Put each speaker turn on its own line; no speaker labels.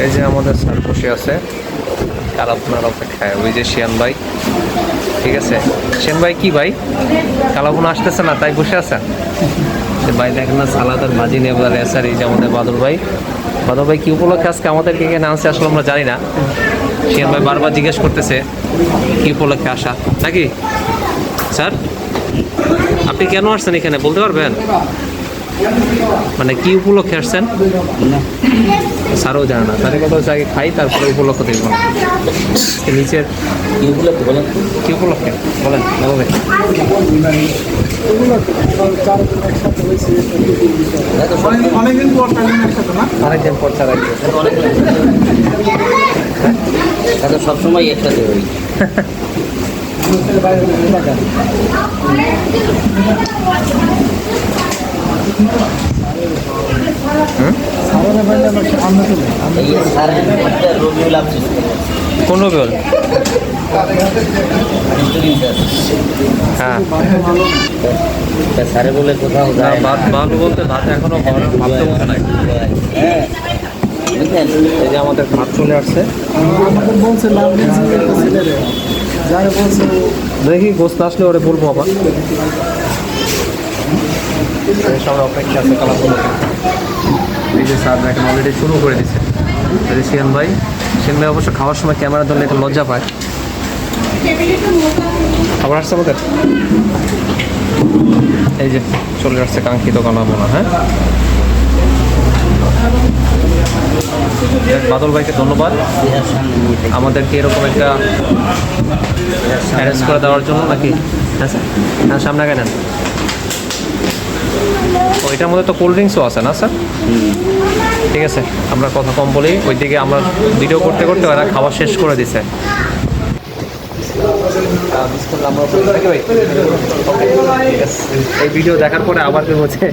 এই যে আমাদের স্যার বসে আছে, আর আপনার অপেক্ষায় ওই যে শিয়ান ভাই। ঠিক আছে শিয়ান ভাই, কি ভাই কালাভুনা আসতেছে না তাই বসে আছেন? ভাই দেখেন না, সালাদ আর ভাজি নিয়ে বলে স্যার। এই যে আমাদের বাদল ভাই, বাদল ভাই কি উপলক্ষে আজকে আমাদেরকে এখানে আনছে আসলে আমরা জানি না। শিয়ান ভাই বারবার জিজ্ঞেস করতেছে কি উপলক্ষে আসা নাকি। স্যার আপনি কেন আসছেন এখানে বলতে পারবেন? মানে কি উপলক্ষে আসছেন? স্যারও জানে না। স্যারের কথা হচ্ছে আগে খাই তারপরে উপলক্ষ দেখব না। নিচের
কি উপলক্ষে বলেন?
কি উপলক্ষে বলেন বলবে।
অনেকদিন পর একসাথে না,
আরেকদিন পর স্যার আসবে।
সবসময় একসাথে হই। রবিউল আফসোস
কোন রবিউল? হ্যাঁ
স্যারে বলে কোথাও
না,
যায়
ভাত ভালো বলতে ভাত এখনো ভাবতে বলতে নাই।
হ্যাঁ
এই যে আমাদের ভাত চলে আসছে।
আমাদের বলছে লাভ যারা বলছে
দেখি গোস্ত আসলে ওরে বলবো আবার। সবাই অপেক্ষা আছে কালাপুরকে। এই যে স্যার এখন অলরেডি শুরু করে দিচ্ছে। এই যে শিয়ান ভাই অবশ্য খাওয়ার সময় ক্যামেরা ধরলে একটু লজ্জা পায়। খাবার আসছে আমাদের। এই যে চলে আসছে কাঙ্ক্ষিত কালাভুনা। হ্যাঁ বাদল ভাইকে ধন্যবাদ আমাদেরকে এরকম একটা অ্যারেঞ্জ করে দেওয়ার জন্য। নাকি হ্যাঁ স্যার, হ্যাঁ সামনে আগে নেন। ওইটার মধ্যে তো কোল্ড ড্রিঙ্কসও আছে না স্যার? ঠিক আছে আমরা কথা কম বলি। ওইদিকে আমরা ভিডিও করতে করতে ওরা খাওয়া শেষ করে দিছে। এই ভিডিও দেখার পরে আবার কেউ হচ্ছে